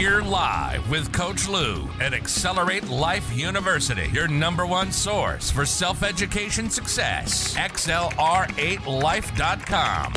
Here live with Coach Lew at Accelerate Life University, your #1 source for self-education success. XLR8life.com.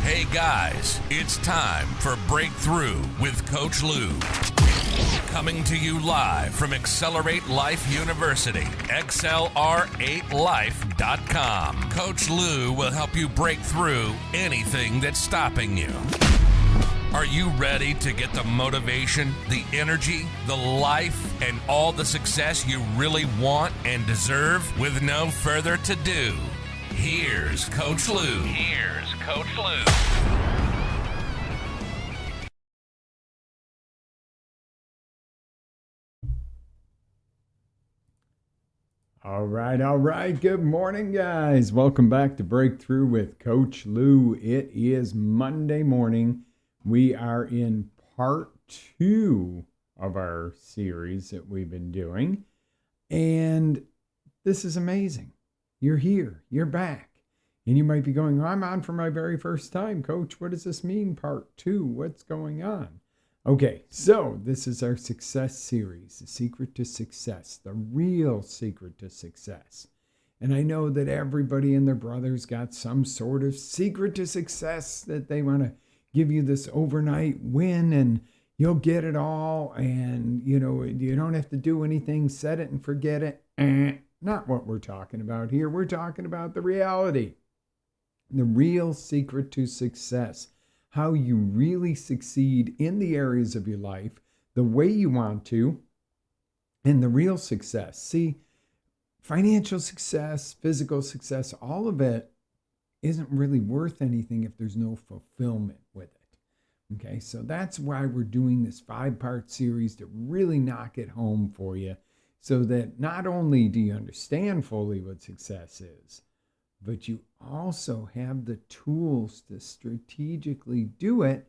Hey guys, it's time for Breakthrough with Coach Lew. Coming to you live from Accelerate Life University, XLR8life.com. Coach Lew will help you break through anything that's stopping you. Are you ready to get the motivation, the energy, the life, and all the success you really want and deserve? With no further ado, here's Coach Lew. Here's Coach Lew. All right. Good morning, guys. Welcome back to Breakthrough with Coach Lew. It is Monday morning. We are in part 2 of our series that we've been doing. And this is amazing. You're here. You're back. And you might be going, I'm on for my very first time. Coach, what does this mean? Part 2. What's going on? Okay, so this is our success series, the secret to success, the real secret to success. And I know that everybody and their brother's got some sort of secret to success that they want to give you this overnight win and you'll get it all. And, you don't have to do anything, set it and forget it. Not what we're talking about here. We're talking about the reality, the real secret to success. How you really succeed in the areas of your life, the way you want to, and the real success. See, financial success, physical success, all of it isn't really worth anything if there's no fulfillment with it. Okay, so that's why we're doing this 5-part series to really knock it home for you so that not only do you understand fully what success is, but you also have the tools to strategically do it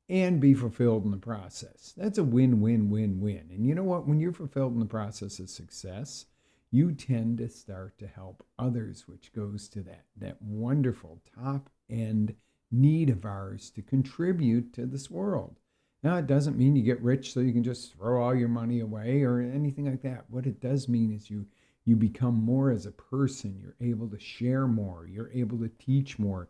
and be fulfilled in the process. That's a win-win-win-win. And you know what? When you're fulfilled in the process of success, you tend to start to help others, which goes to that wonderful top-end need of ours to contribute to this world. Now, it doesn't mean you get rich so you can just throw all your money away or anything like that. What it does mean is you become more as a person. You're able to share more. You're able to teach more.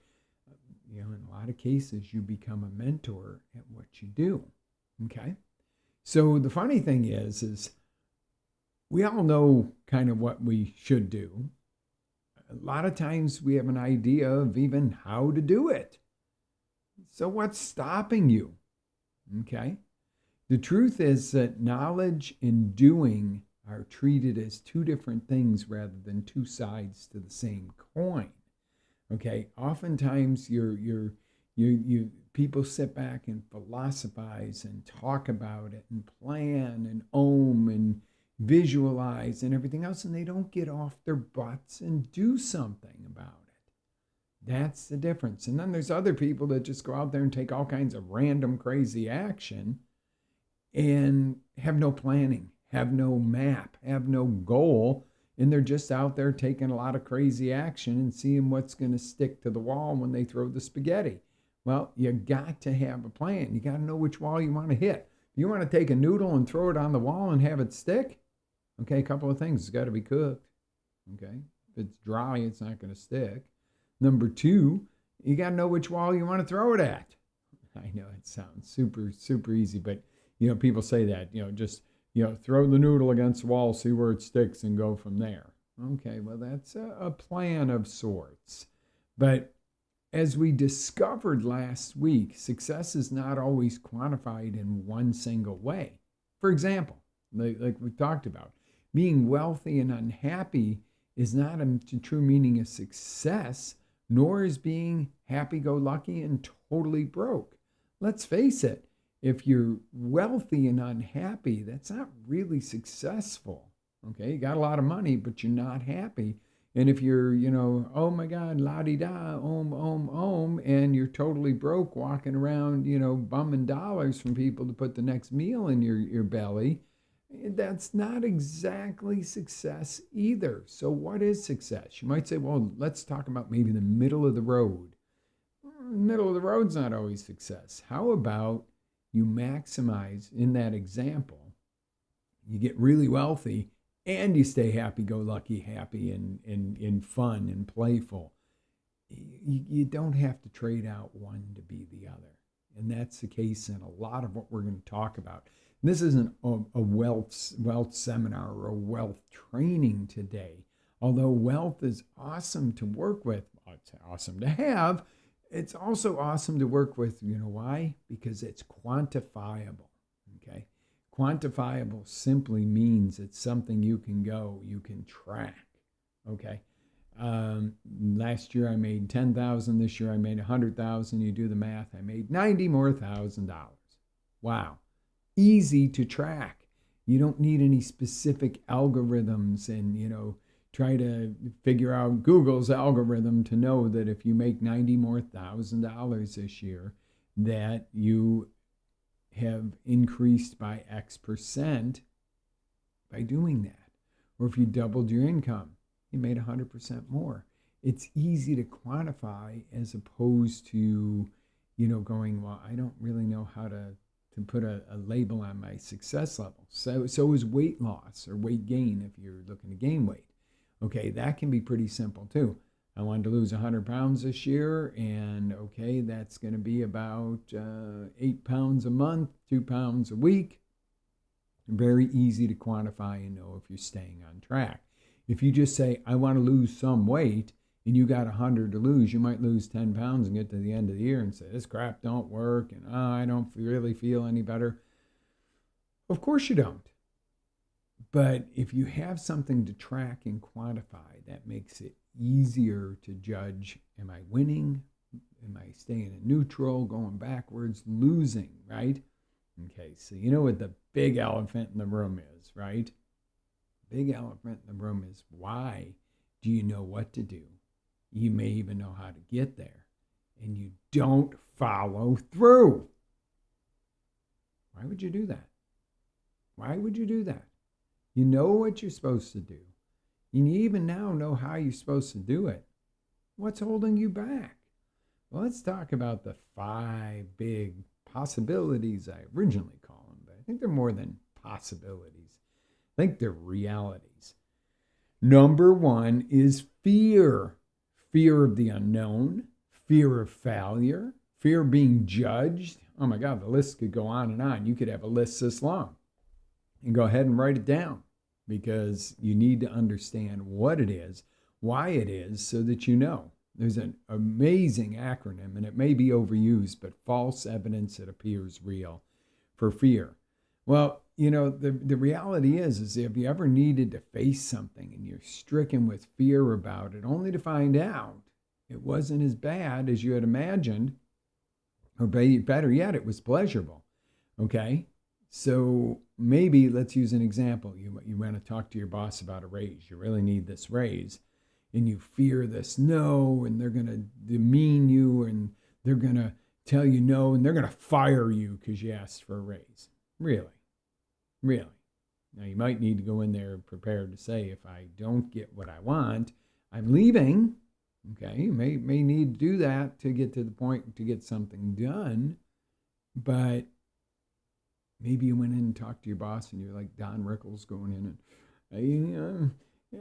In a lot of cases, you become a mentor at what you do. Okay? So the funny thing is we all know kind of what we should do. A lot of times we have an idea of even how to do it. So what's stopping you? Okay. The truth is that knowledge and doing are treated as two different things rather than two sides to the same coin. Okay. Oftentimes you people sit back and philosophize and talk about it and plan and own and visualize and everything else, and they don't get off their butts and do something about it. That's the difference. And then there's other people that just go out there and take all kinds of random crazy action and have no planning, have no map, have no goal, and they're just out there taking a lot of crazy action and seeing what's going to stick to the wall when they throw the spaghetti. Well, you got to have a plan. You got to know which wall you want to hit. If you want to take a noodle and throw it on the wall and have it stick, okay, a couple of things. It's got to be cooked. Okay, if it's dry, it's not going to stick. Number two, you got to know which wall you want to throw it at. I know it sounds super, super easy, but people say that, just, throw the noodle against the wall, see where it sticks, and go from there. Okay, well, that's a plan of sorts. But as we discovered last week, success is not always quantified in one single way. For example, like we talked about, being wealthy and unhappy is not a true meaning of success, nor is being happy-go-lucky and totally broke. Let's face it, if you're wealthy and unhappy, that's not really successful. Okay, you got a lot of money, but you're not happy. And if you're, oh my God, la-di-da, and you're totally broke walking around, bumming dollars from people to put the next meal in your belly, that's not exactly success either. So what is success? You might say, well, let's talk about maybe the middle of the road. The middle of the road's not always success. How about you maximize, in that example, you get really wealthy and you stay happy-go-lucky, happy and fun and playful. You don't have to trade out one to be the other. And that's the case in a lot of what we're going to talk about. This isn't a wealth seminar or a wealth training today. Although wealth is awesome to work with, it's awesome to have, it's also awesome to work with. You know why? Because it's quantifiable, okay? Quantifiable simply means it's something you can track, okay? Last year I made $10,000. This year I made $100,000. You do the math. I made $90,000 more. Wow. Easy to track. You don't need any specific algorithms and, try to figure out Google's algorithm to know that if you make $90,000 more this year, that you have increased by X percent by doing that. Or if you doubled your income, you made 100% more. It's easy to quantify as opposed to, going, well, I don't really know how to put a label on my success level. So is weight loss or weight gain if you're looking to gain weight. Okay, that can be pretty simple too. I wanted to lose 100 pounds this year, and okay, that's going to be about 8 pounds a month, 2 pounds a week. Very easy to quantify and know if you're staying on track. If you just say, I want to lose some weight, and you got 100 to lose, you might lose 10 pounds and get to the end of the year and say, this crap don't work, and I don't really feel any better. Of course you don't. But if you have something to track and quantify, that makes it easier to judge, am I winning? Am I staying in neutral, going backwards, losing, right? Okay, so you know what the big elephant in the room is, right? Big elephant in the room is, why do you know what to do? You may even know how to get there, and you don't follow through. Why would you do that? Why would you do that? You know what you're supposed to do. And you even now know how you're supposed to do it. What's holding you back? Well, let's talk about the 5 big possibilities I originally call them, but I think they're more than possibilities. I think they're realities. Number 1 is fear. Fear of the unknown, fear of failure, fear of being judged. Oh my God, the list could go on and on. You could have a list this long. and go ahead and write it down, because you need to understand what it is, why it is, so that you know. There's an amazing acronym, and it may be overused, but false evidence that appears real for fear. Well, the reality is if you ever needed to face something and you're stricken with fear about it, only to find out it wasn't as bad as you had imagined, or better yet, it was pleasurable. Okay? So maybe let's use an example. You want to talk to your boss about a raise. You really need this raise, and you fear this no, and they're going to demean you, and they're going to tell you no, and they're going to fire you because you asked for a raise. Really? Now, you might need to go in there prepared to say, if I don't get what I want, I'm leaving. Okay, you may need to do that to get to the point to get something done. But maybe you went in and talked to your boss, and you're like Don Rickles going in and,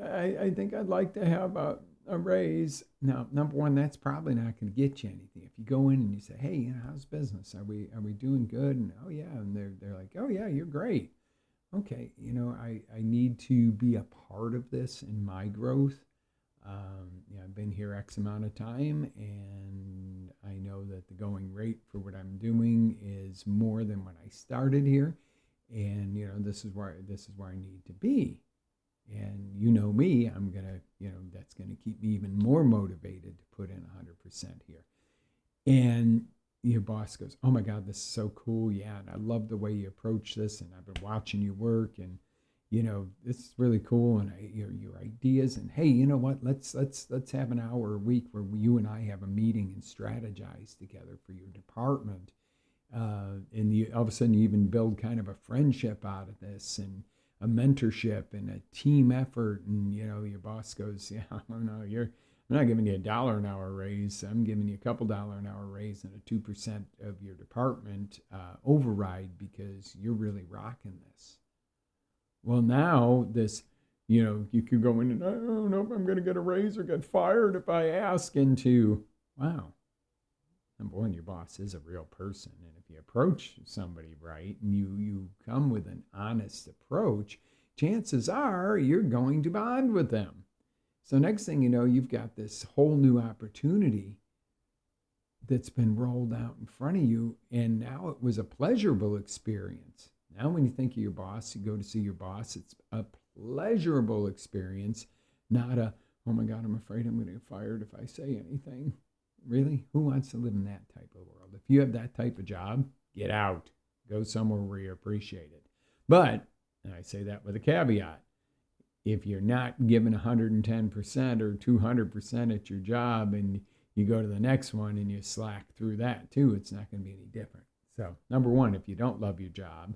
I think I'd like to have a raise. Now, number one, that's probably not going to get you anything. If you go in and you say, hey, how's business? Are we doing good? And oh yeah, and they're like, oh yeah, you're great. Okay, I need to be a part of this in my growth. I've been here X amount of time, and I know that the going rate for what I'm doing is more than when I started here, and this is where I need to be. And me, I'm gonna, that's gonna keep me even more motivated to put in 100% here. And your boss goes, oh my God, this is so cool. Yeah, and I love the way you approach this, and I've been watching you work, and this is really cool, and your ideas, and hey, you know what? Let's have an hour a week where you and I have a meeting and strategize together for your department. And all of a sudden, you even build kind of a friendship out of this, and a mentorship and a team effort. And your boss goes, yeah, no, I'm not giving you $1 an hour raise. I'm giving you a couple $1 an hour raise and a 2% of your department override, because you're really rocking this. Well, now this, you could go in and, I don't know if I'm going to get a raise or get fired if I ask, into, wow, number one, your boss is a real person. And if you approach somebody right, and you come with an honest approach, chances are you're going to bond with them. So next thing you know, you've got this whole new opportunity that's been rolled out in front of you, and now it was a pleasurable experience. Now when you think of your boss, you go to see your boss, it's a pleasurable experience, not a, oh my God, I'm afraid I'm going to get fired if I say anything. Really? Who wants to live in that type of world? If you have that type of job, get out. Go somewhere where you're appreciated. But, and I say that with a caveat, if you're not given 110% or 200% at your job, and you go to the next one and you slack through that too, it's not going to be any different. So, number one, if you don't love your job,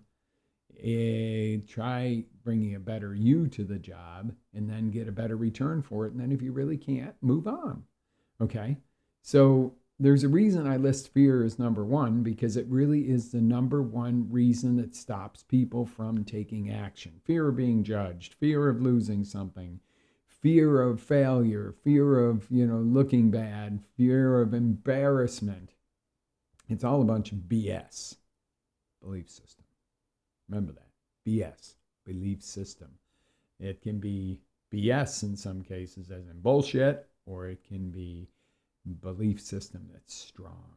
try bringing a better you to the job, and then get a better return for it. And then if you really can't, move on. Okay? So there's a reason I list fear as number one, because it really is the number one reason that stops people from taking action. Fear of being judged, fear of losing something, fear of failure, fear of, looking bad, fear of embarrassment. It's all a bunch of BS, belief system. Remember that, BS, belief system. It can be BS in some cases, as in bullshit, or it can be belief system that's strong.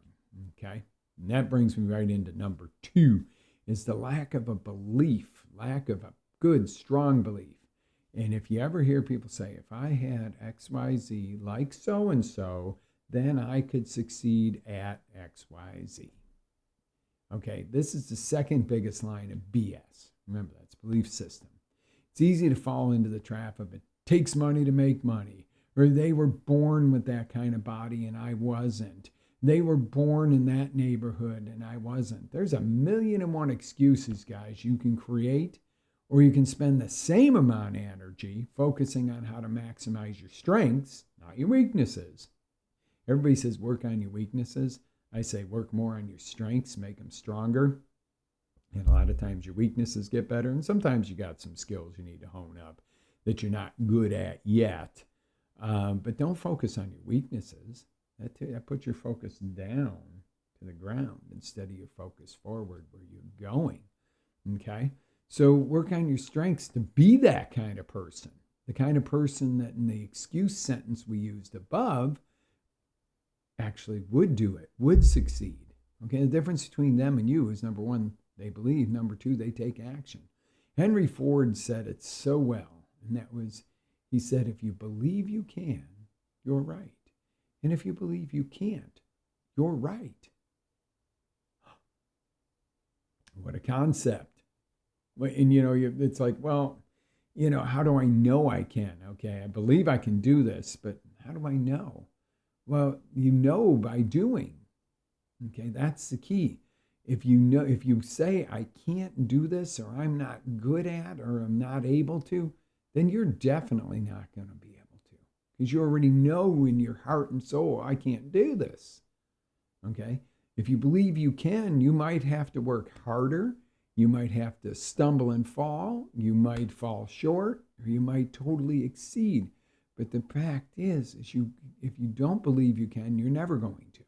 Okay, and that brings me right into number two, is the lack of a belief, lack of a good, strong belief. And if you ever hear people say, if I had XYZ like so-and-so, then I could succeed at XYZ. Okay, this is the second biggest line of BS. Remember, that's belief system. It's easy to fall into the trap of, it takes money to make money, or they were born with that kind of body and I wasn't. They were born in that neighborhood and I wasn't. There's 1,000,001 excuses, guys, you can create, or you can spend the same amount of energy focusing on how to maximize your strengths, not your weaknesses. Everybody says work on your weaknesses. I say work more on your strengths, make them stronger. And a lot of times your weaknesses get better, and sometimes you got some skills you need to hone up that you're not good at yet. But don't focus on your weaknesses. That puts your focus down to the ground instead of your focus forward where you're going. Okay? So work on your strengths to be that kind of person, the kind of person that in the excuse sentence we used above actually would do it, would succeed. Okay, the difference between them and you is, number one, they believe. Number two, they take action. Henry Ford said it so well, and that was, he said, if you believe you can, you're right. And if you believe you can't, you're right. What a concept. And, it's like, well, how do I know I can? Okay, I believe I can do this, but how do I know? Well, you know by doing. Okay, that's the key. If you say I can't do this, or I'm not good at, or I'm not able to, then you're definitely not going to be able to, because you already know in your heart and soul, I can't do this. Okay, if you believe you can, you might have to work harder. You might have to stumble and fall. You might fall short, or you might totally exceed. But the fact is if you don't believe you can, you're never going to.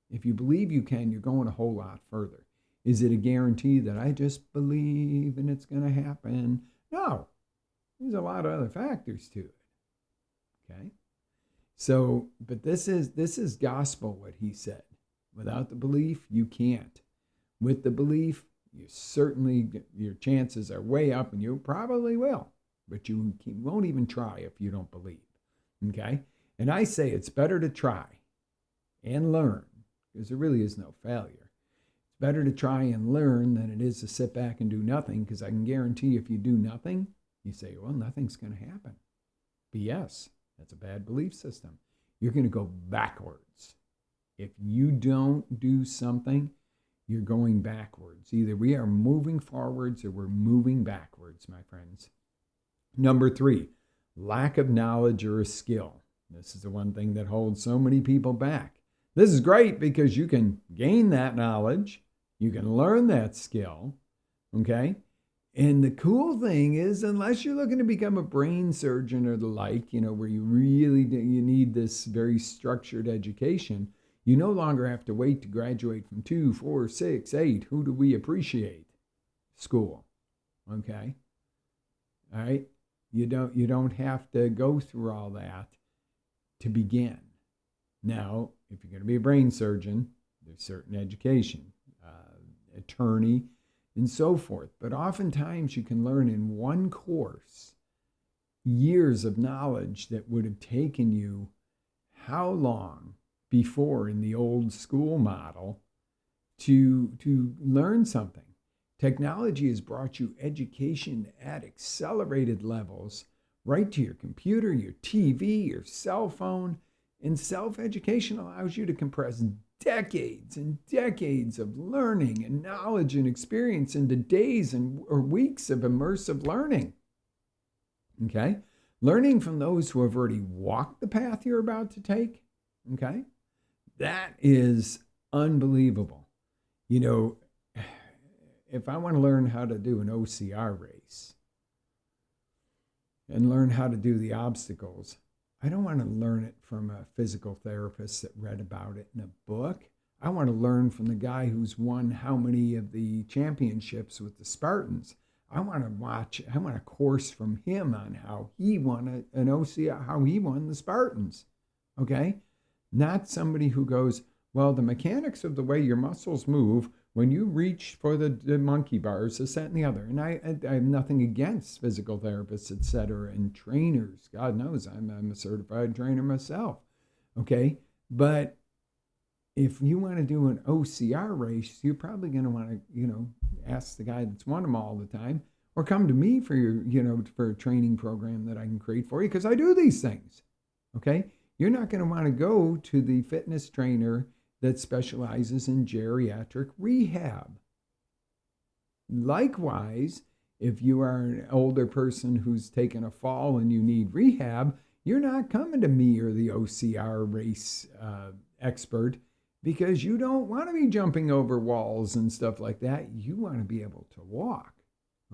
If you believe you can, you're going a whole lot further. Is it a guarantee that I just believe and it's going to happen? No. There's a lot of other factors to it. Okay? So, but this is gospel, what he said. Without the belief, you can't. With the belief, your chances are way up, and you probably will. But you won't even try if you don't believe. Okay? And I say it's better to try and learn, because there really is no failure. It's better to try and learn than it is to sit back and do nothing, because I can guarantee if you do nothing, you say, well, nothing's going to happen. BS. That's a bad belief system. You're going to go backwards. If you don't do something, you're going backwards. Either we are moving forwards or we're moving backwards, my friends. Number 3, lack of knowledge or a skill. This is the one thing that holds so many people back. This is great because you can gain that knowledge. You can learn that skill. Okay? And the cool thing is, unless you're looking to become a brain surgeon or the like, where you need this very structured education, you no longer have to wait to graduate from 2, 4, 6, 8. Who do we appreciate? School. Okay? All right? You don't have to go through all that to begin. Now, if you're going to be a brain surgeon, there's certain education, attorney, and so forth. But oftentimes you can learn in one course years of knowledge that would have taken you how long before in the old school model to learn something. Technology has brought you education at accelerated levels right to your computer, your TV, your cell phone. And self-education allows you to compress decades and decades of learning and knowledge and experience into days or weeks of immersive learning. Okay? Learning from those who have already walked the path you're about to take. Okay? That is unbelievable. If I want to learn how to do an OCR race and learn how to do the obstacles, I don't want to learn it from a physical therapist that read about it in a book. I want to learn from the guy who's won how many of the championships with the Spartans. I want a course from him on how he won an OCR, how he won the Spartans. Okay? Not somebody who goes, well, the mechanics of the way your muscles move when you reach for the monkey bars, this, that, and the other. And I have nothing against physical therapists, et cetera, and trainers. God knows I'm a certified trainer myself. Okay? But if you want to do an OCR race, you're probably going to want to, ask the guy that's won them all the time, or come to me for for a training program that I can create for you, because I do these things. Okay? You're not going to want to go to the fitness trainer that specializes in geriatric rehab. Likewise, if you are an older person who's taken a fall and you need rehab, you're not coming to me or the OCR race expert, because you don't want to be jumping over walls and stuff like that. You want to be able to walk.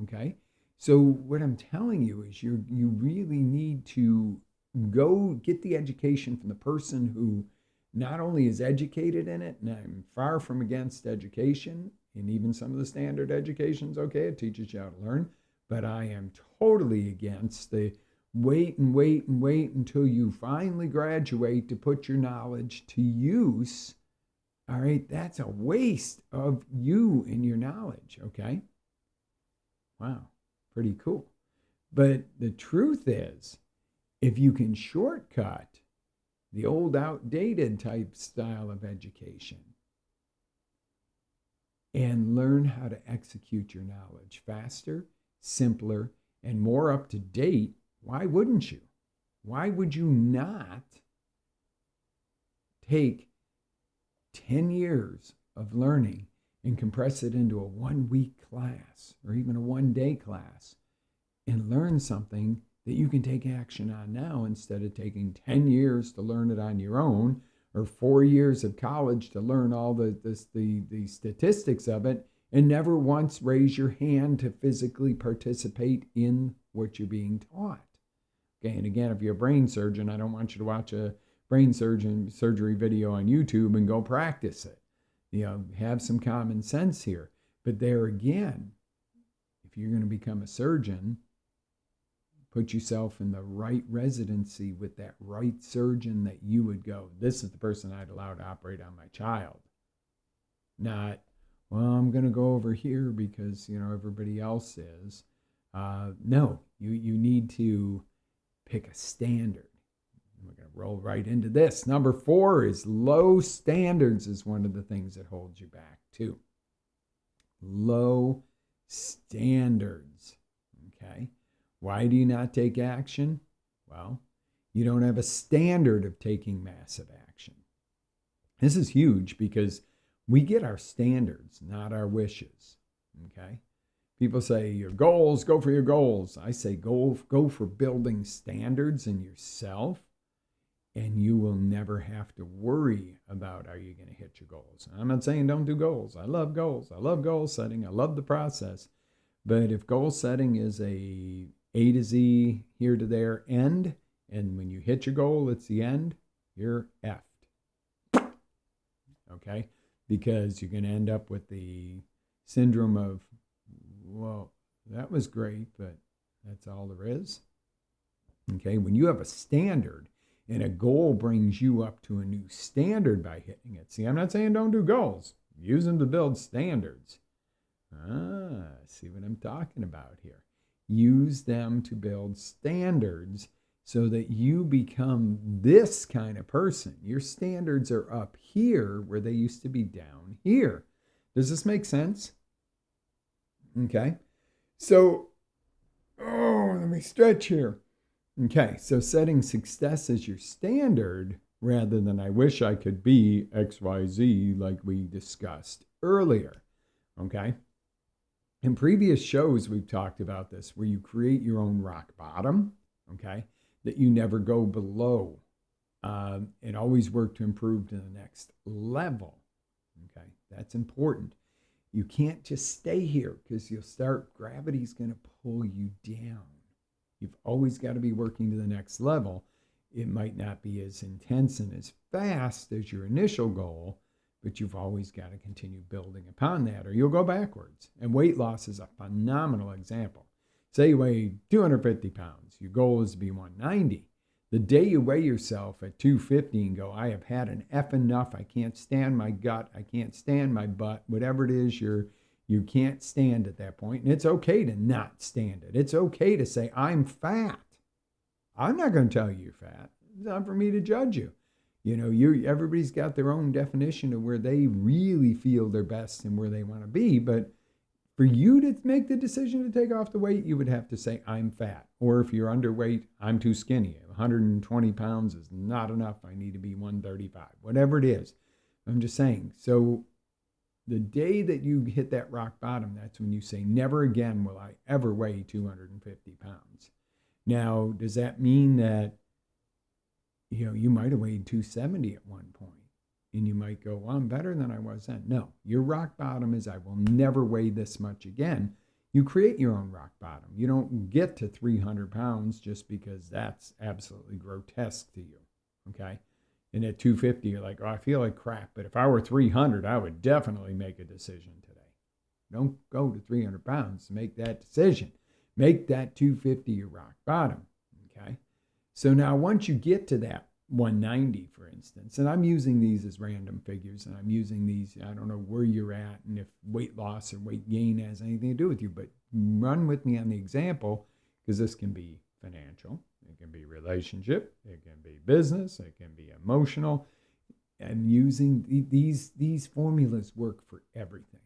Okay? So what I'm telling you is you really need to go get the education from the person who not only is educated in it, and I'm far from against education, And even some of the standard education's okay. It teaches you how to learn. But I am totally against the wait until you finally graduate to put your knowledge to use. All right, that's a waste of you and your knowledge, okay? Wow, pretty cool. But the truth is, if you can shortcut the old outdated type style of education and learn how to execute your knowledge faster, simpler, and more up to date, why wouldn't you? Why would you not take 10 years of learning and compress it into a 1-week class or even a 1-day class and learn something that you can take action on now instead of taking 10 years to learn it on your own or 4 years of college to learn all the statistics of it and never once raise your hand to physically participate in what you're being taught. Okay, and again, if you're a brain surgeon, I don't want you to watch a brain surgery video on YouTube and go practice it. Have some common sense here. But there again, if you're going to become a surgeon, put yourself in the right residency with that right surgeon that you would go, this is the person I'd allow to operate on my child. Not, well, I'm going to go over here because, everybody else is. No, you need to pick a standard. We're going to roll right into this. Number 4 is low standards is one of the things that holds you back too. Low standards, okay? Why do you not take action? Well, you don't have a standard of taking massive action. This is huge because we get our standards, not our wishes, okay? People say, your goals, go for your goals. I say, go for building standards in yourself, and you will never have to worry about, are you going to hit your goals? I'm not saying don't do goals. I love goals. I love goal setting. I love the process. But if goal setting is a to Z, here to there, end, and when you hit your goal, it's the end, you're effed. Okay? Because you're going to end up with the syndrome of, well, that was great, but that's all there is. Okay? When you have a standard and a goal brings you up to a new standard by hitting it. See, I'm not saying don't do goals. Use them to build standards. See what I'm talking about here. Use them to build standards so that you become this kind of person. Your standards are up here where they used to be down here. Does this make sense? Okay. So, let me stretch here. Okay, so setting success as your standard rather than I wish I could be XYZ like we discussed earlier. Okay? In previous shows, we've talked about this, where you create your own rock bottom, okay, that you never go below and always work to improve to the next level. Okay, that's important. You can't just stay here because gravity's going to pull you down. You've always got to be working to the next level. It might not be as intense and as fast as your initial goal, but you've always got to continue building upon that or you'll go backwards. And weight loss is a phenomenal example. Say you weigh 250 pounds. Your goal is to be 190. The day you weigh yourself at 250 and go, I have had an F enough. I can't stand my gut. I can't stand my butt. Whatever it is you can't stand at that point. And it's okay to not stand it. It's okay to say, I'm fat. I'm not going to tell you you're fat. It's not for me to judge you. Everybody's got their own definition of where they really feel their best and where they want to be. But for you to make the decision to take off the weight, you would have to say, I'm fat. Or if you're underweight, I'm too skinny. 120 pounds is not enough. I need to be 135. Whatever it is. I'm just saying. So the day that you hit that rock bottom, that's when you say, never again will I ever weigh 250 pounds. Now, does that mean that, you might have weighed 270 at one point, and you might go, well, I'm better than I was then. No, your rock bottom is, I will never weigh this much again. You create your own rock bottom. You don't get to 300 pounds just because that's absolutely grotesque to you, okay? And at 250, you're like, oh, I feel like crap. But if I were 300, I would definitely make a decision today. Don't go to 300 pounds to make that decision. Make that 250 your rock bottom, okay? So now once you get to that 190, for instance, and I'm using these as random figures, and I'm using these, I don't know where you're at and if weight loss or weight gain has anything to do with you, but run with me on the example, because this can be financial, it can be relationship, it can be business, it can be emotional. And using these formulas work for everything,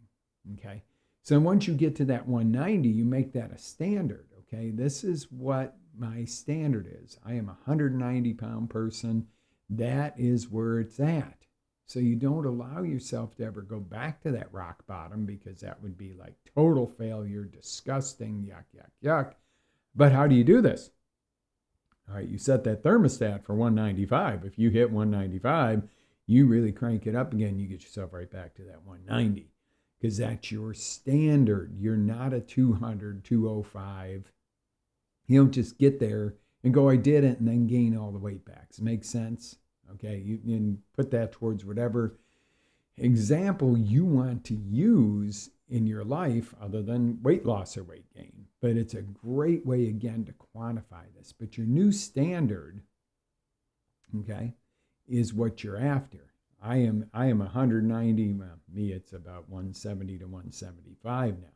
okay? So once you get to that 190, you make that a standard, okay? This is what my standard is. I am a 190-pound person. That is where it's at. So you don't allow yourself to ever go back to that rock bottom, because that would be like total failure, disgusting, yuck, yuck, yuck. But how do you do this? All right, you set that thermostat for 195. If you hit 195, you really crank it up again, you get yourself right back to that 190, because that's your standard. You're not a 200, 205. You don't just get there and go, I did it, and then gain all the weight back. Does it make sense? Okay, you can put that towards whatever example you want to use in your life other than weight loss or weight gain. But it's a great way, again, to quantify this. But your new standard, okay, is what you're after. I am 190. Well, me, it's about 170 to 175 now.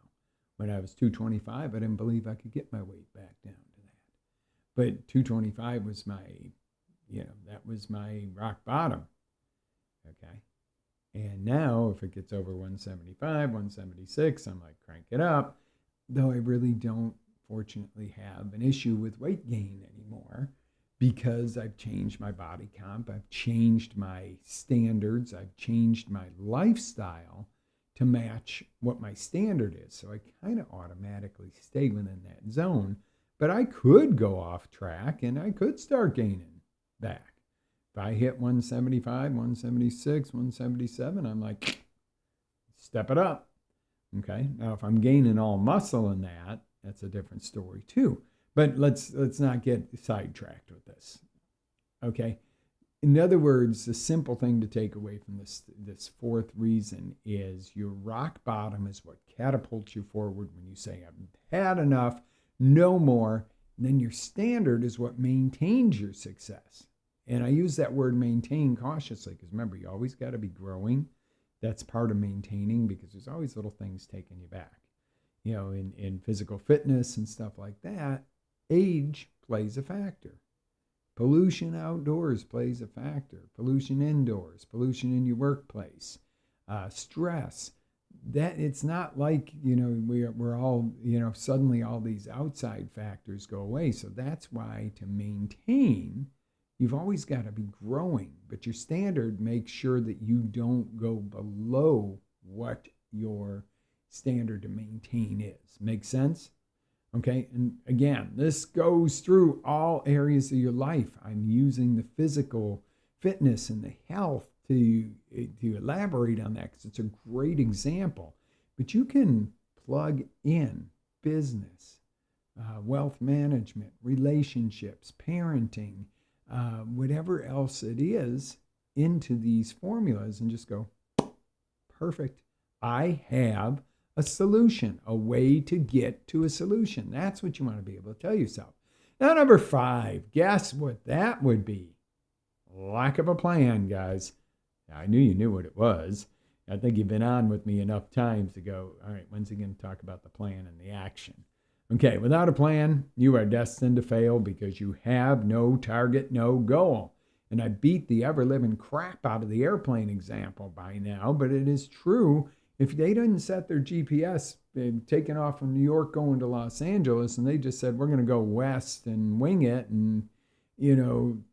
When I was 225, I didn't believe I could get my weight back down to that. But 225 was that was my rock bottom. Okay. And now if it gets over 175, 176, I'm like, crank it up. Though I really don't, fortunately, have an issue with weight gain anymore, because I've changed my body comp, I've changed my standards, I've changed my lifestyle to match what my standard is. So I kind of automatically stay within that zone, but I could go off track and I could start gaining back. If I hit 175, 176, 177, I'm like, step it up. Okay. Now, if I'm gaining all muscle in that, that's a different story too. But let's not get sidetracked with this. Okay. In other words, the simple thing to take away from this fourth reason is your rock bottom is what catapults you forward when you say, I've had enough, no more. And then your standard is what maintains your success. And I use that word maintain cautiously, because remember, you always got to be growing. That's part of maintaining, because there's always little things taking you back. You know, in physical fitness and stuff like that, age plays a factor. Pollution outdoors plays a factor. Pollution indoors, pollution in your workplace, stress. That it's not like, we're all, suddenly all these outside factors go away. So that's why to maintain, you've always got to be growing, but your standard makes sure that you don't go below what your standard to maintain is. Make sense? Okay, and again, this goes through all areas of your life. I'm using the physical fitness and the health to elaborate on that, because it's a great example. But you can plug in business, wealth management, relationships, parenting, whatever else it is, into these formulas and just go, perfect. I have a solution, a way to get to a solution. That's what you want to be able to tell yourself. Now, number 5, guess what that would be? Lack of a plan, guys. I knew you knew what it was. I think you've been on with me enough times to go, all right, when's he going to talk about the plan and the action? Okay, without a plan, you are destined to fail, because you have no target, no goal. And I beat the ever-living crap out of the airplane example by now, but it is true. If they didn't set their GPS, taking off from New York going to Los Angeles, and they just said, we're going to go west and wing it and,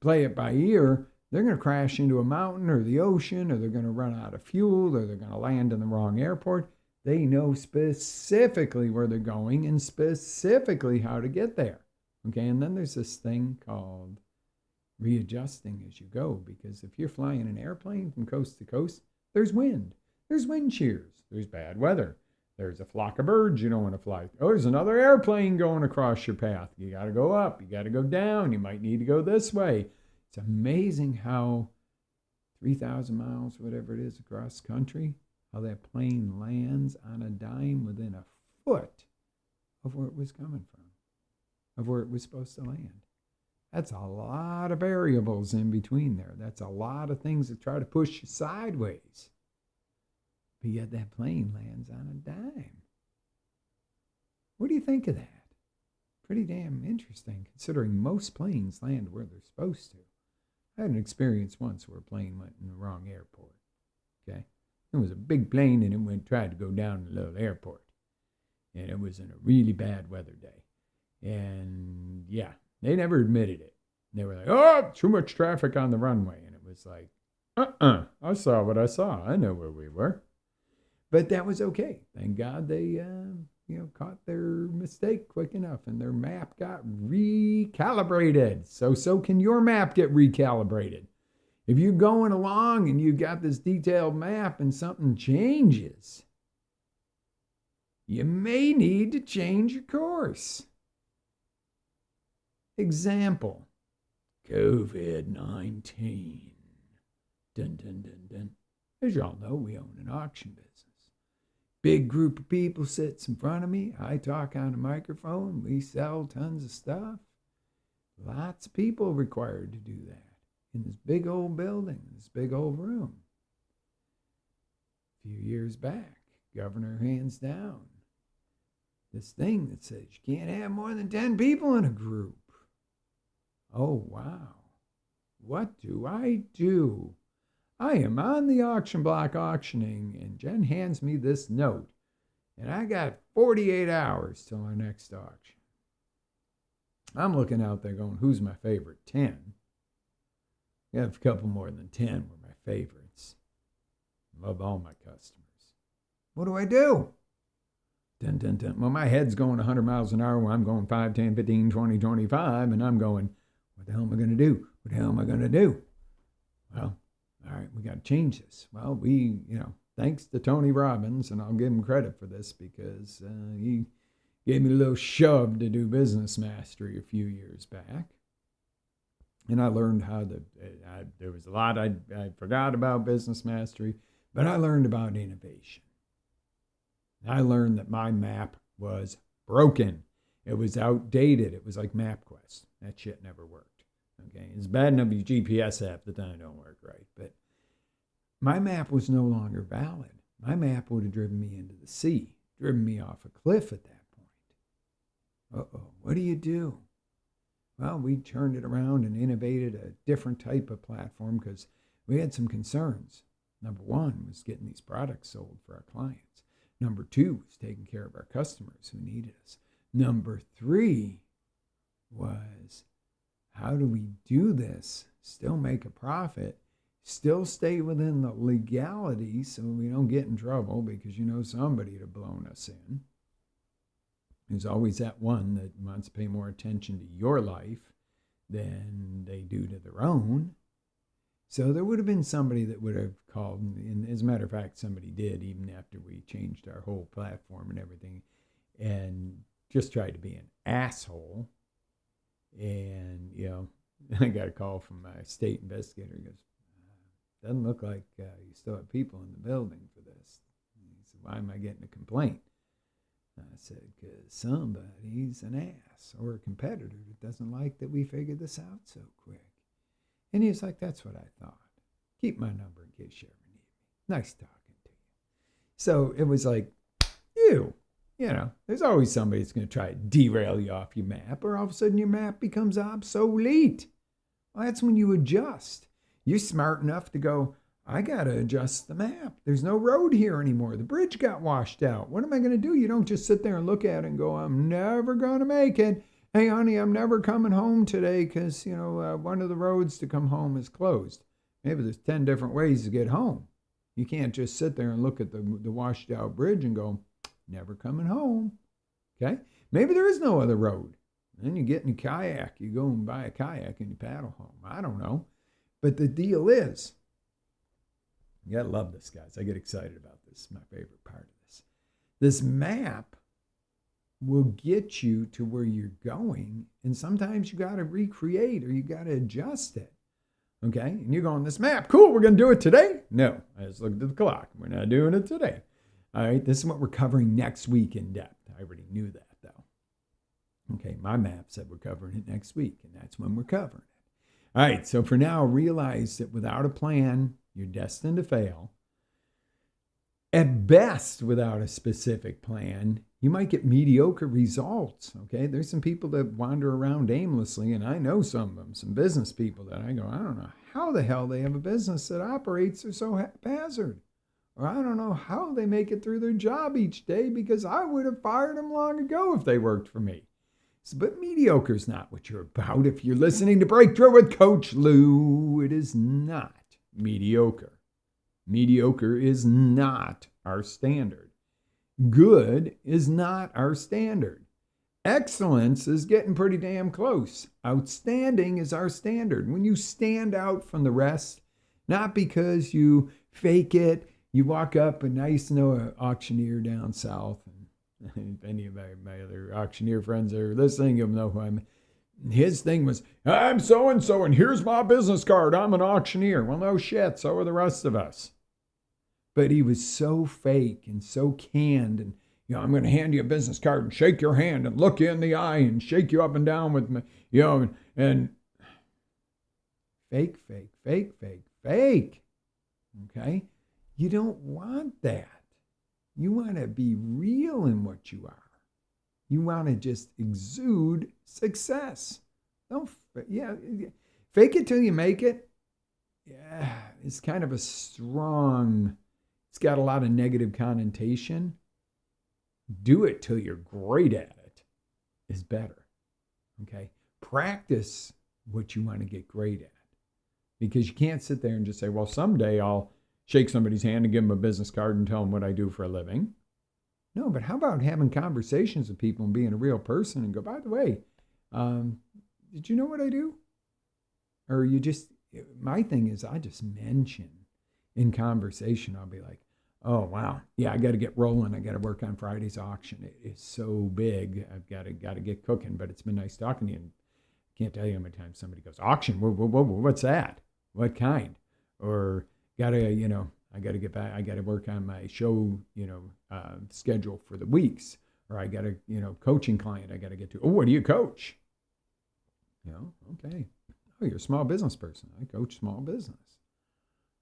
play it by ear, they're going to crash into a mountain or the ocean, or they're going to run out of fuel, or they're going to land in the wrong airport. They know specifically where they're going and specifically how to get there. Okay, and then there's this thing called readjusting as you go, because if you're flying an airplane from coast to coast, there's wind. There's wind shears. There's bad weather. There's a flock of birds you don't want to fly. Oh, there's another airplane going across your path. You got to go up. You got to go down. You might need to go this way. It's amazing how 3,000 miles, whatever it is, across country, how that plane lands on a dime within a foot of where it was coming from, of where it was supposed to land. That's a lot of variables in between there. That's a lot of things that try to push you sideways. But yet that plane lands on a dime. What do you think of that? Pretty damn interesting, considering most planes land where they're supposed to. I had an experience once where a plane went in the wrong airport. Okay? It was a big plane and it tried to go down a little airport. And it was in a really bad weather day. And yeah, they never admitted it. They were like, oh, too much traffic on the runway. And it was like, I saw what I saw. I know where we were. But that was okay. Thank God they, caught their mistake quick enough and their map got recalibrated. So can your map get recalibrated. If you're going along and you've got this detailed map and something changes, you may need to change your course. Example, COVID-19. Dun, dun, dun, dun. As y'all know, we own an auction business. Big group of people sits in front of me. I talk on a microphone. We sell tons of stuff. Lots of people required to do that in this big old building, this big old room. A few years back, governor hands down this thing that says you can't have more than 10 people in a group. Oh, wow. What do I do? I am on the auction block auctioning, and Jen hands me this note, and I got 48 hours till our next auction. I'm looking out there going, who's my favorite 10? I have a couple more than 10 were my favorites. Love all my customers. What do I do? Dun, dun, dun. Well, my head's going 100 miles an hour when I'm going 5, 10, 15, 20, 25, and I'm going, what the hell am I going to do? What the hell am I going to do? Well, all right, we got to change this. Well, thanks to Tony Robbins, and I'll give him credit for this because he gave me a little shove to do business mastery a few years back. And I learned there was a lot I forgot about business mastery, but I learned about innovation. I learned that my map was broken. It was outdated. It was like MapQuest. That shit never worked. Okay, it's bad enough your GPS app that don't work right, but my map was no longer valid. My map would have driven me into the sea, driven me off a cliff at that point. What do you do? Well, we turned it around and innovated a different type of platform because we had some concerns. Number one was getting these products sold for our clients. Number two was taking care of our customers who needed us. Number three was, how do we do this, still make a profit, still stay within the legality so we don't get in trouble because somebody would have blown us in. There's always that one that wants to pay more attention to your life than they do to their own. So there would have been somebody that would have called, and as a matter of fact, somebody did even after we changed our whole platform and everything, and just tried to be an asshole. And, I got a call from my state investigator. He goes, doesn't look like you still have people in the building for this. And he said, why am I getting a complaint? I said, because somebody's an ass or a competitor that doesn't like that we figured this out so quick. And he was like, that's what I thought. Keep my number in case you ever need me. Nice talking to you. So it was like, there's always somebody that's going to try to derail you off your map, or all of a sudden your map becomes obsolete. Well, that's when you adjust. You're smart enough to go, I got to adjust the map. There's no road here anymore. The bridge got washed out. What am I going to do? You don't just sit there and look at it and go, I'm never going to make it. Hey, honey, I'm never coming home today because, one of the roads to come home is closed. Maybe there's 10 different ways to get home. You can't just sit there and look at the washed out bridge and go, never coming home. Okay? Maybe there is no other road. Then you get in a kayak. You go and buy a kayak and you paddle home. I don't know. But the deal is, you gotta love this, guys. I get excited about this. It's my favorite part of this. This map will get you to where you're going, and sometimes you gotta recreate or you gotta adjust it. Okay, and you go on this map. Cool, we're going to do it today? No, I just looked at the clock. We're not doing it today. All right, this is what we're covering next week in depth. I already knew that, though. Okay, my map said we're covering it next week, and that's when we're covering it. All right, so for now, realize that without a plan, you're destined to fail. At best, without a specific plan, you might get mediocre results, okay? There's some people that wander around aimlessly, and I know some of them, some business people that I go, I don't know how the hell they have a business that operates so haphazard. Or I don't know how they make it through their job each day because I would have fired them long ago if they worked for me. But mediocre is not what you're about. If you're listening to Breakthrough with Coach Lew, it is not mediocre. Mediocre is not our standard. Good is not our standard. Excellence is getting pretty damn close. Outstanding is our standard. When you stand out from the rest, not because you fake it, you walk up, and I used to know an auctioneer down south, and if any of my other auctioneer friends are listening, you'll know who I'm. His thing was, I'm so-and-so, and here's my business card. I'm an auctioneer. Well, no shit, so are the rest of us. But he was so fake and so canned, and I'm going to hand you a business card and shake your hand and look you in the eye and shake you up and down with me, and fake. Okay? You don't want that. You want to be real in what you are. You want to just exude success. Fake it till you make it. Yeah, it's kind of a strong, it's got a lot of negative connotation. Do it till you're great at it is better. Okay? Practice what you want to get great at. Because you can't sit there and just say, well, someday I'll shake somebody's hand and give them a business card and tell them what I do for a living. No, but how about having conversations with people and being a real person and go, by the way, did you know what I do? Or my thing is I just mention in conversation, I'll be like, oh, wow. Yeah, I got to get rolling. I got to work on Friday's auction. It is so big. I've got to get cooking, but it's been nice talking to you. And I can't tell you how many times somebody goes, auction? Whoa, what's that? What kind? Or I got to get back. I got to work on my show, schedule for the weeks. Or I got a, coaching client I got to get to. Oh, what do you coach? Okay. Oh, you're a small business person. I coach small business.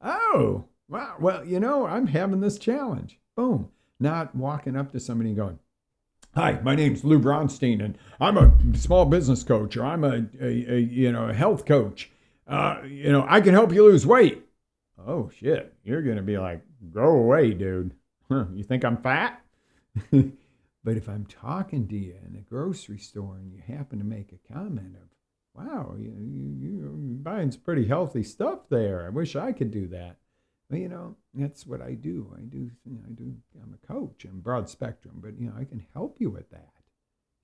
Oh, wow. Well, I'm having this challenge. Boom. Not walking up to somebody and going, hi, my name's Lew Bronstein, and I'm a small business coach, or I'm a health coach. I can help you lose weight. Oh, shit. You're going to be like, go away, dude. Huh, you think I'm fat? But if I'm talking to you in a grocery store and you happen to make a comment of, wow, you're buying some pretty healthy stuff there. I wish I could do that. Well, that's what I do. I'm a coach. I'm broad spectrum, but, I can help you with that.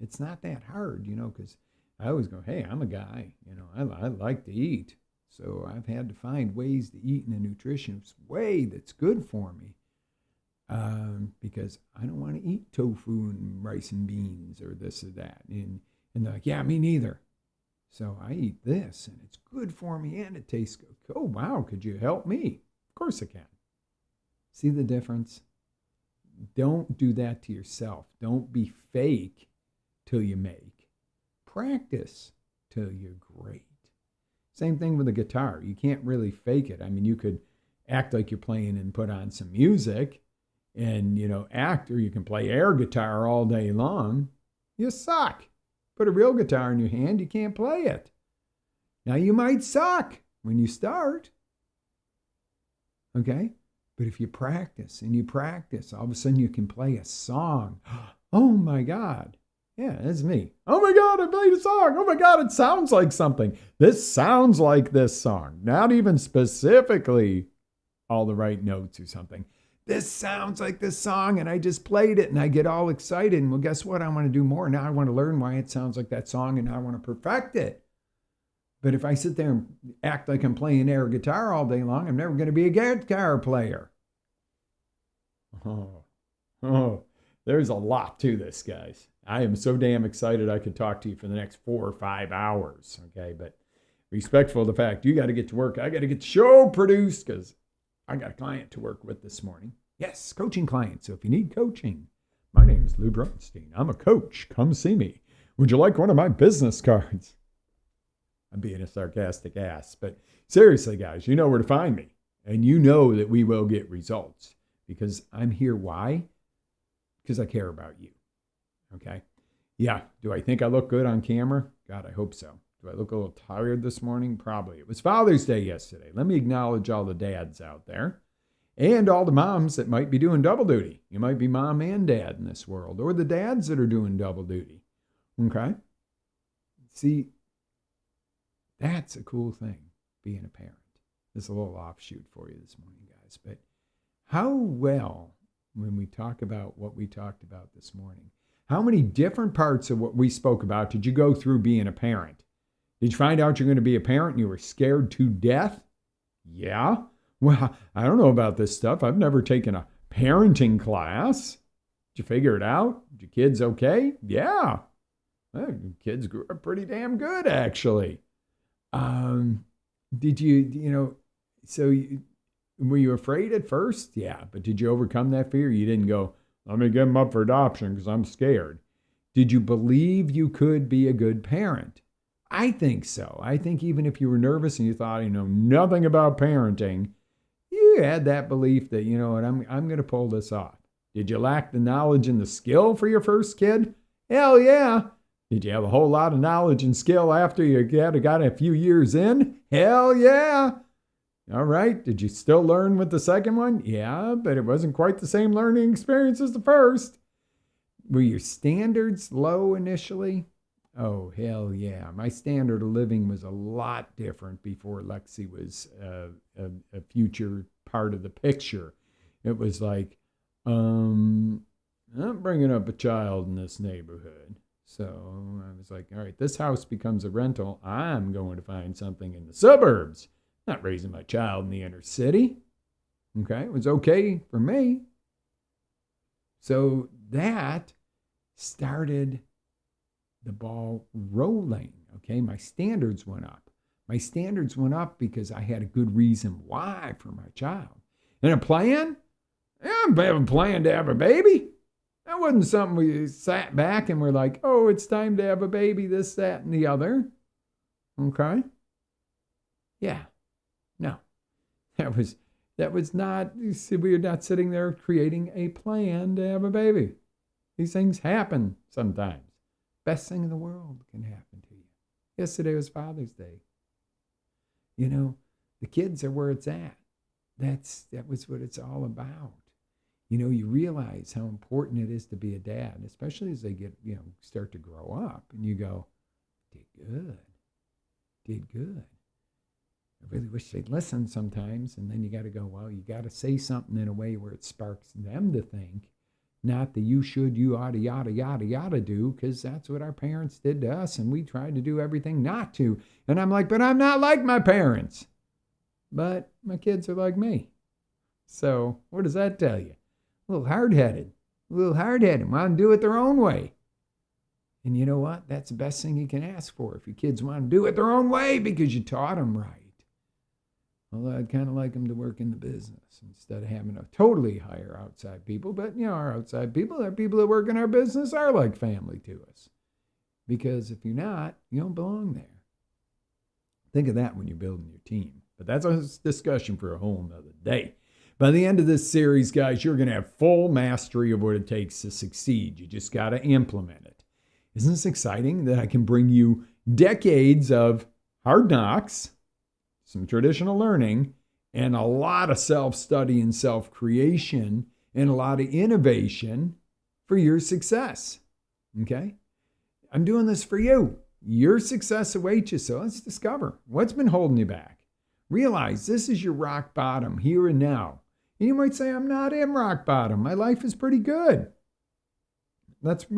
It's not that hard, because I always go, hey, I'm a guy. I like to eat. So I've had to find ways to eat in a nutritious way that's good for me. Because I don't want to eat tofu and rice and beans or this or that. And they're like, yeah, me neither. So I eat this, and it's good for me, and it tastes good. Oh, wow, could you help me? Of course I can. See the difference? Don't do that to yourself. Don't be fake till you make. Practice till you're great. Same thing with the guitar. You can't really fake it. I mean, you could act like you're playing and put on some music and, act, or you can play air guitar all day long. You suck. Put a real guitar in your hand, you can't play it. Now, you might suck when you start. Okay? But if you practice and you practice, all of a sudden you can play a song. Oh, my God. Yeah, that's me. Oh, my God, I played a song. Oh, my God, it sounds like something. This sounds like this song. Not even specifically all the right notes or something. This sounds like this song, and I just played it, and I get all excited. And well, guess what? I want to do more. Now I want to learn why it sounds like that song, and now I want to perfect it. But if I sit there and act like I'm playing air guitar all day long, I'm never going to be a guitar player. Oh, there's a lot to this, guys. I am so damn excited I could talk to you for the next 4 or 5 hours, okay? But respectful of the fact you got to get to work. I got to get the show produced because I got a client to work with this morning. Yes, coaching client. So if you need coaching, my name is Lew Bronstein. I'm a coach. Come see me. Would you like one of my business cards? I'm being a sarcastic ass, but seriously, guys, you know where to find me. And you know that we will get results because I'm here. Why? Because I care about you. Okay? Yeah. Do I think I look good on camera? God, I hope so. Do I look a little tired this morning? Probably. It was Father's Day yesterday. Let me acknowledge all the dads out there and all the moms that might be doing double duty. You might be mom and dad in this world, or the dads that are doing double duty. Okay? See, that's a cool thing, being a parent. This is a little offshoot for you this morning, guys. But how well, when we talk about what we talked about this morning, how many different parts of what we spoke about did you go through being a parent? Did you find out you're going to be a parent and you were scared to death? Yeah. Well, I don't know about this stuff. I've never taken a parenting class. Did you figure it out? Did your kids okay? Yeah. Well, your kids grew up pretty damn good, actually. Did were you afraid at first? Yeah, but did you overcome that fear? You didn't go, let me get them up for adoption because I'm scared. Did you believe you could be a good parent? I think so. I think even if you were nervous and you thought you know nothing about parenting, you had that belief that, you know what, I'm going to pull this off. Did you lack the knowledge and the skill for your first kid? Hell yeah. Did you have a whole lot of knowledge and skill after you got a few years in? Hell yeah. All right. Did you still learn with the second one? Yeah, but it wasn't quite the same learning experience as the first. Were your standards low initially? Oh, hell yeah. My standard of living was a lot different before Lexi was a future part of the picture. It was like, I'm bringing up a child in this neighborhood. So I was like, all right, this house becomes a rental. I'm going to find something in the suburbs. Not raising my child in the inner city. Okay, it was okay for me. So that started the ball rolling. Okay, my standards went up. My standards went up because I had a good reason why for my child. And a plan? Yeah, I have a plan to have a baby. That wasn't something we sat back and were like, oh, it's time to have a baby, this, that, and the other. Okay? Yeah. No. That was not, we were not sitting there creating a plan to have a baby. These things happen sometimes. Best thing in the world can happen to you. Yesterday was Father's Day. You know, the kids are where it's at. That was what it's all about. You know, you realize how important it is to be a dad, especially as they get, start to grow up. And you go, did good. I really wish they'd listen sometimes. And then you got to go, well, you got to say something in a way where it sparks them to think, not the you should, you ought to, yada, yada, yada do, because that's what our parents did to us. And we tried to do everything not to. And I'm like, but I'm not like my parents. But my kids are like me. So what does that tell you? A little hard-headed, want to do it their own way. And you know what? That's the best thing you can ask for if your kids want to do it their own way because you taught them right. Although I'd kind of like them to work in the business instead of having to totally hire outside people. But, our outside people, our people that work in our business are like family to us. Because if you're not, you don't belong there. Think of that when you're building your team. But that's a discussion for a whole nother day. By the end of this series, guys, you're going to have full mastery of what it takes to succeed. You just got to implement it. Isn't this exciting that I can bring you decades of hard knocks, some traditional learning, and a lot of self-study and self-creation, and a lot of innovation for your success? Okay? I'm doing this for you. Your success awaits you, so let's discover what's been holding you back. Realize this is your rock bottom here and now. And you might say, I'm not in rock bottom. My life is pretty good. Let's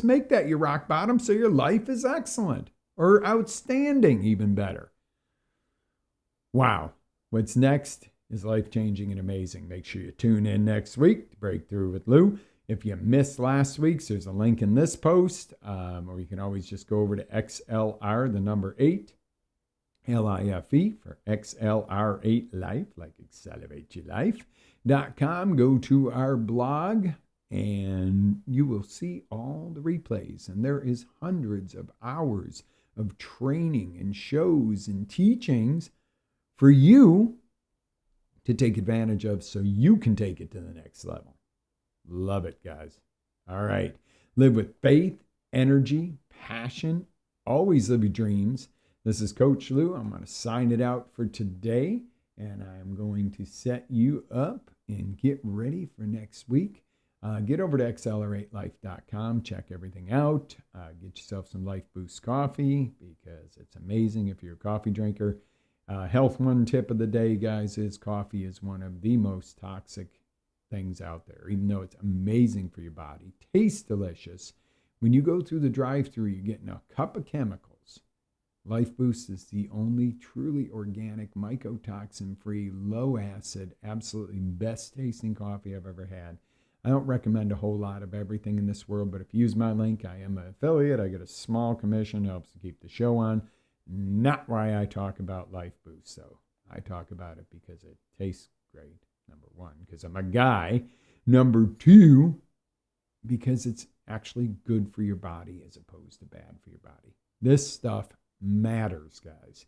make that your rock bottom so your life is excellent or outstanding, even better. Wow. What's next is life-changing and amazing. Make sure you tune in next week to Breakthrough with Lew. If you missed last week's, there's a link in this post, or you can always just go over to XLR, the number 8, LIFE for XLR8 Life, like Accelerate Your Life.com. Go to our blog and you will see all the replays. And there is hundreds of hours of training and shows and teachings for you to take advantage of so you can take it to the next level. Love it, guys. All right. Live with faith, energy, passion. Always live your dreams. This is Coach Lew. I'm going to sign it out for today, and I'm going to set you up and get ready for next week. Get over to accelerate.life.com. Check everything out. Get yourself some Life Boost coffee because it's amazing if you're a coffee drinker. Health one tip of the day, guys, is coffee is one of the most toxic things out there, even though it's amazing for your body. Tastes delicious. When you go through the drive-thru, you're getting a cup of chemicals. Life Boost is the only truly organic, mycotoxin-free, low-acid, absolutely best-tasting coffee I've ever had. I don't recommend a whole lot of everything in this world, but if you use my link, I am an affiliate. I get a small commission, helps to keep the show on. Not why I talk about Life Boost, so I talk about it because it tastes great, number one, because I'm a guy. Number two, because it's actually good for your body as opposed to bad for your body. This stuff matters, guys.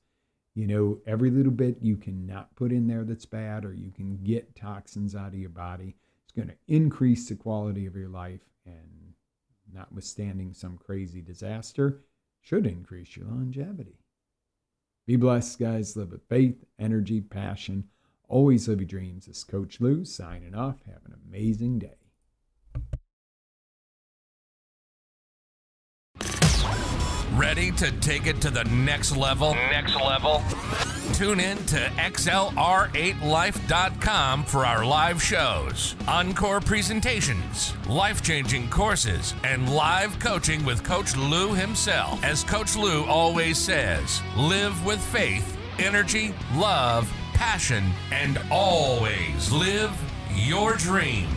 You know, every little bit you cannot put in there that's bad, or you can get toxins out of your body. It's going to increase the quality of your life, and notwithstanding some crazy disaster, should increase your longevity. Be blessed, guys. Live with faith, energy, passion. Always live your dreams. This is Coach Lew signing off. Have an amazing day. Ready to take it to the next level? Tune in to XLR8Life.com for our live shows, encore presentations, life-changing courses, and live coaching with Coach Lew himself. As Coach Lew always says, live with faith, energy, love, passion, and always live your dream.